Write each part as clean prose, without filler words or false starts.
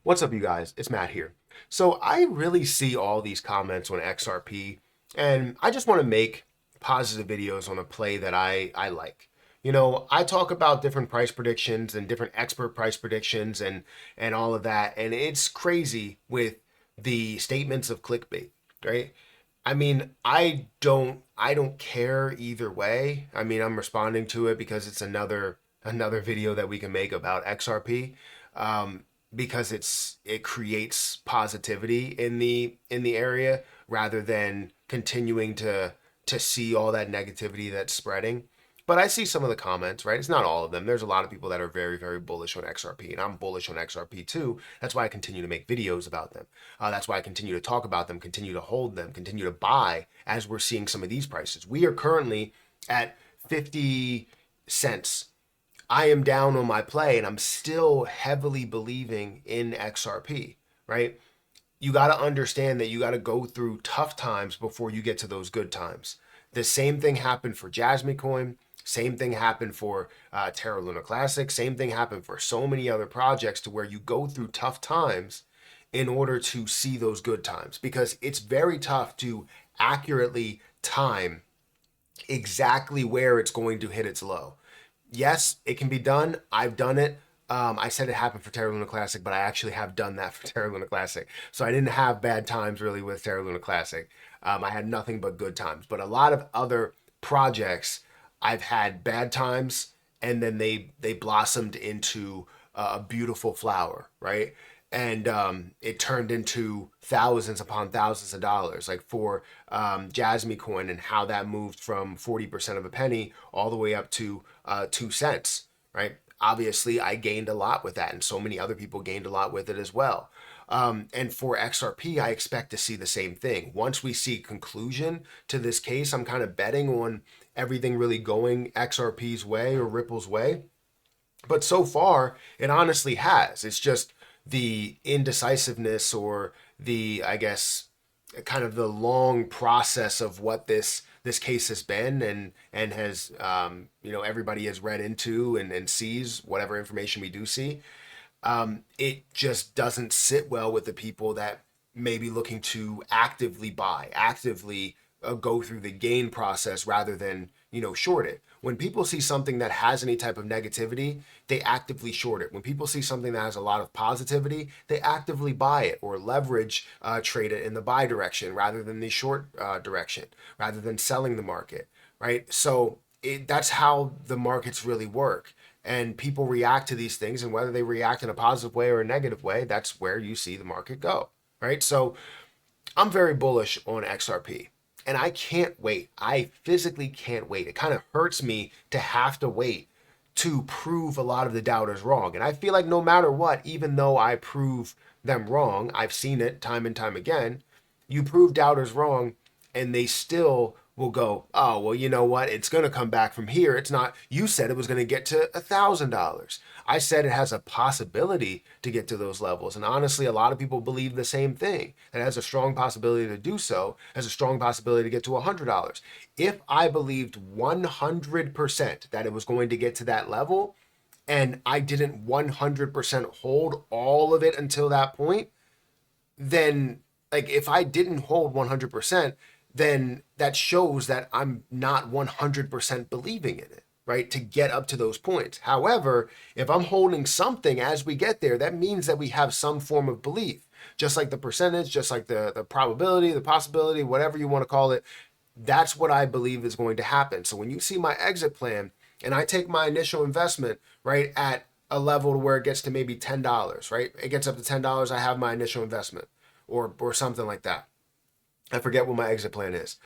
What's up, you guys? It's Matt here. So I really see all these comments on XRP, and I just want to make positive videos on a play that I like. I talk about different price predictions and different expert price predictions and all of that, and it's crazy with the statements of clickbait, right? I mean, I don't care either way. I mean, I'm responding to it because it's another video that we can make about XRP. Because it creates positivity in the area rather than continuing to see all that negativity that's spreading. But I see some of the comments, right? It's not all of them. There's a lot of people that are very, very bullish on XRP, and I'm bullish on XRP too. That's why I continue to make videos about them. That's why I continue to talk about them, continue to hold them, continue to buy as we're seeing some of these prices. We are currently at 50 cents. I am down on my play and I'm still heavily believing in XRP, right? You got to understand that you got to go through tough times before you get to those good times. The same thing happened for Jasmine Coin. Same thing happened for Terra Luna Classic. Same thing happened for so many other projects to where you go through tough times in order to see those good times, because it's very tough to accurately time exactly where it's going to hit its low. Yes, it can be done. I've done it. I said it happened for Terra Luna Classic, but I actually have done that for Terra Luna Classic. So I didn't have bad times really with Terra Luna Classic. I had nothing but good times. But a lot of other projects, I've had bad times, and then they blossomed into a beautiful flower, right? And it turned into thousands upon thousands of dollars, like for Jasmine Coin, and how that moved from 40% of a penny all the way up to 2 cents, right? Obviously, I gained a lot with that, and so many other people gained a lot with it as well. And for XRP, I expect to see the same thing. Once we see conclusion to this case, I'm kind of betting on everything really going XRP's way or Ripple's way. But so far, it honestly has. It's just the indecisiveness, or the, I guess, kind of the long process of what this case has been, and has everybody has read into and sees whatever information we do see. It just doesn't sit well with the people that may be looking to actively buy, actively go through the gain process rather than short it. When people see something that has any type of negativity, they actively short it. When people see something that has a lot of positivity, they actively buy it or leverage trade it in the buy direction rather than the short direction, rather than selling the market, right? So that's how the markets really work. And people react to these things, and whether they react in a positive way or a negative way, that's where you see the market go, right? So I'm very bullish on XRP. And I can't wait. I physically can't wait. It kind of hurts me to have to wait to prove a lot of the doubters wrong. And I feel like no matter what, even though I prove them wrong, I've seen it time and time again, you prove doubters wrong and they still will go, oh, well, you know what? It's going to come back from here. It's not, you said it was going to get to $1,000. I said it has a possibility to get to those levels. And honestly, a lot of people believe the same thing. It has a strong possibility to do so, has a strong possibility to get to $100. If I believed 100% that it was going to get to that level, and I didn't 100% hold all of it until that point, then, like, if I didn't hold 100%, then that shows that I'm not 100% believing in it, right? To get up to those points. However, if I'm holding something as we get there, that means that we have some form of belief, just like the percentage, just like the probability, the possibility, whatever you want to call it. That's what I believe is going to happen. So when you see my exit plan and I take my initial investment, right, at a level to where it gets to maybe $10, right? It gets up to $10, I have my initial investment, or something like that. I forget what my exit plan is.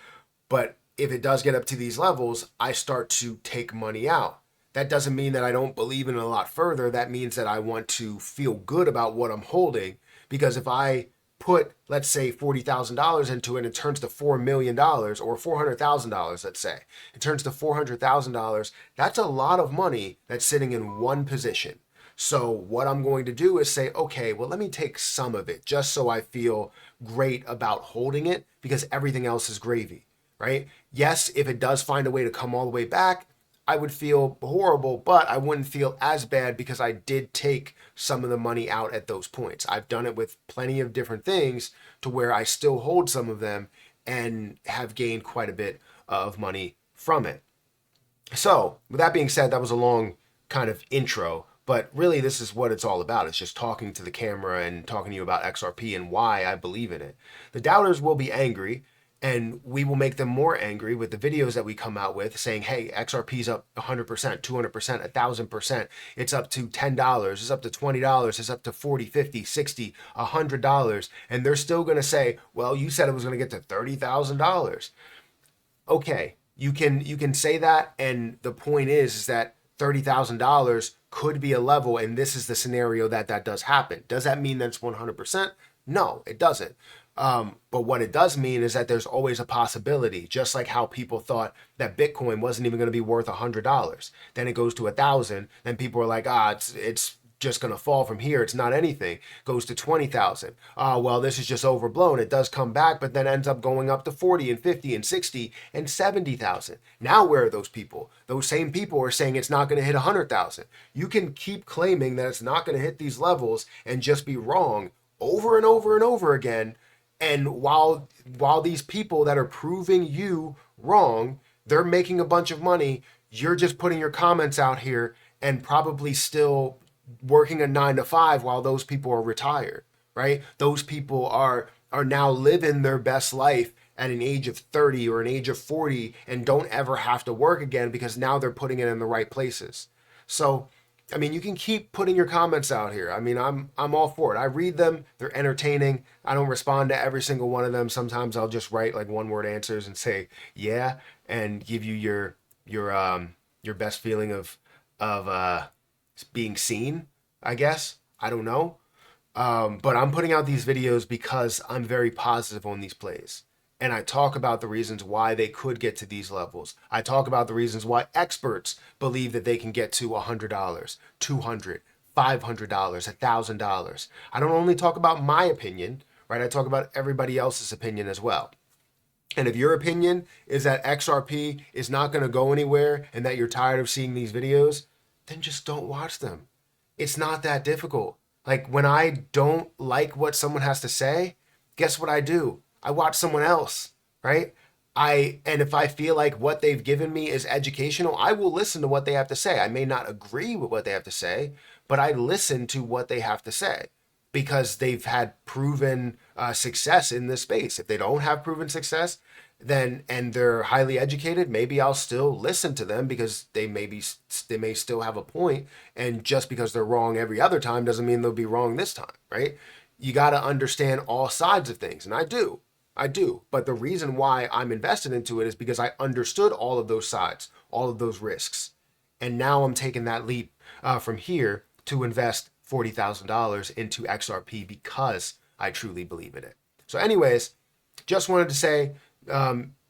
But if it does get up to these levels, I start to take money out. That doesn't mean that I don't believe in it a lot further. That means that I want to feel good about what I'm holding. Because if I put, let's say, $40,000 into it and it turns to $4 million, or $400,000, let's say, it turns to $400,000, that's a lot of money that's sitting in one position. So what I'm going to do is say, okay, well, let me take some of it just so I feel great about holding it, because everything else is gravy, right? Yes, if it does find a way to come all the way back, I would feel horrible, but I wouldn't feel as bad because I did take some of the money out at those points. I've done it with plenty of different things to where I still hold some of them and have gained quite a bit of money from it. So, with that being said, that was a long kind of intro, but really this is what it's all about. It's just talking to the camera and talking to you about XRP and why I believe in it. The doubters will be angry, and we will make them more angry with the videos that we come out with saying, hey, XRP's up 100%, 200%, 1,000%. It's up to $10, it's up to $20, it's up to $40, $50, $60, $100. And they're still going to say, well, you said it was going to get to $30,000. Okay, you can say that, and the point is that $30,000 could be a level, and this is the scenario that does happen. Does that mean that's 100%? No, it doesn't. But what it does mean is that there's always a possibility, just like how people thought that Bitcoin wasn't even going to be worth $100. Then it goes to 1,000, then people are like, it's just going to fall from here. It's not anything. Goes to 20,000. Well, this is just overblown. It does come back, but then ends up going up to 40 and 50 and 60 and 70,000. Now, where are those people? Those same people are saying it's not going to hit 100,000. You can keep claiming that it's not going to hit these levels and just be wrong over and over and over again. And while these people that are proving you wrong, they're making a bunch of money, you're just putting your comments out here and probably still working a 9 to 5 while those people are retired, right? Those people are now living their best life at an age of 30 or an age of 40 and don't ever have to work again because now they're putting it in the right places. So, I mean, you can keep putting your comments out here. I mean, I'm all for it. I read them. They're entertaining. I don't respond to every single one of them. Sometimes I'll just write like one-word answers and say, yeah, and give you your best feeling of being seen, I guess. I don't know. But I'm putting out these videos because I'm very positive on these plays. And I talk about the reasons why they could get to these levels. I talk about the reasons why experts believe that they can get to $100, $200, $500, $1,000. I don't only talk about my opinion, right? I talk about everybody else's opinion as well. And if your opinion is that XRP is not going to go anywhere and that you're tired of seeing these videos, then just don't watch them. It's not that difficult. Like when I don't like what someone has to say, guess what I do? I watch someone else, right? And if I feel like what they've given me is educational, I will listen to what they have to say. I may not agree with what they have to say, but I listen to what they have to say because they've had proven success in this space. If they don't have proven success, then and they're highly educated, maybe I'll still listen to them because they may still have a point. And just because they're wrong every other time doesn't mean they'll be wrong this time, right? You got to understand all sides of things, and I do. But the reason why I'm invested into it is because I understood all of those sides, all of those risks. And now I'm taking that leap from here to invest $40,000 into XRP because I truly believe in it. So anyways, just wanted to say,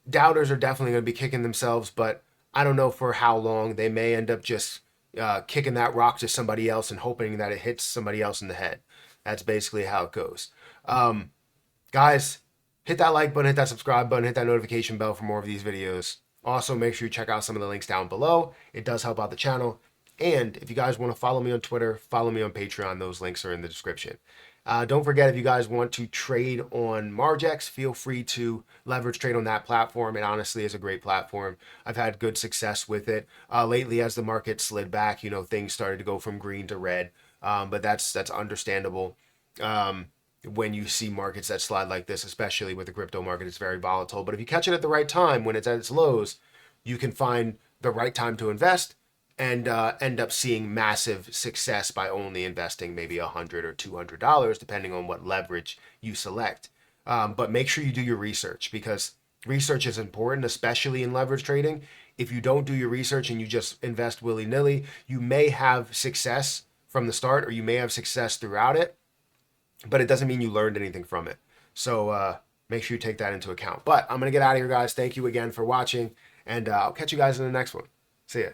doubters are definitely going to be kicking themselves, but I don't know for how long. They may end up just kicking that rock to somebody else and hoping that it hits somebody else in the head. That's basically how it goes. Guys, hit that like button, hit that subscribe button, hit that notification bell for more of these videos. Also, make sure you check out some of the links down below. It does help out the channel. And if you guys want to follow me on Twitter, follow me on Patreon. Those links are in the description. Don't forget, if you guys want to trade on Margex, feel free to leverage trade on that platform. It honestly is a great platform. I've had good success with it. Lately, as the market slid back, things started to go from green to red. But that's understandable. When you see markets that slide like this, especially with the crypto market, it's very volatile. But if you catch it at the right time, when it's at its lows, you can find the right time to invest and end up seeing massive success by only investing maybe $100 or $200, depending on what leverage you select. But make sure you do your research because research is important, especially in leverage trading. If you don't do your research and you just invest willy-nilly, you may have success from the start or you may have success throughout it, but it doesn't mean you learned anything from it. So make sure you take that into account. But I'm going to get out of here, guys. Thank you again for watching, and I'll catch you guys in the next one. See ya.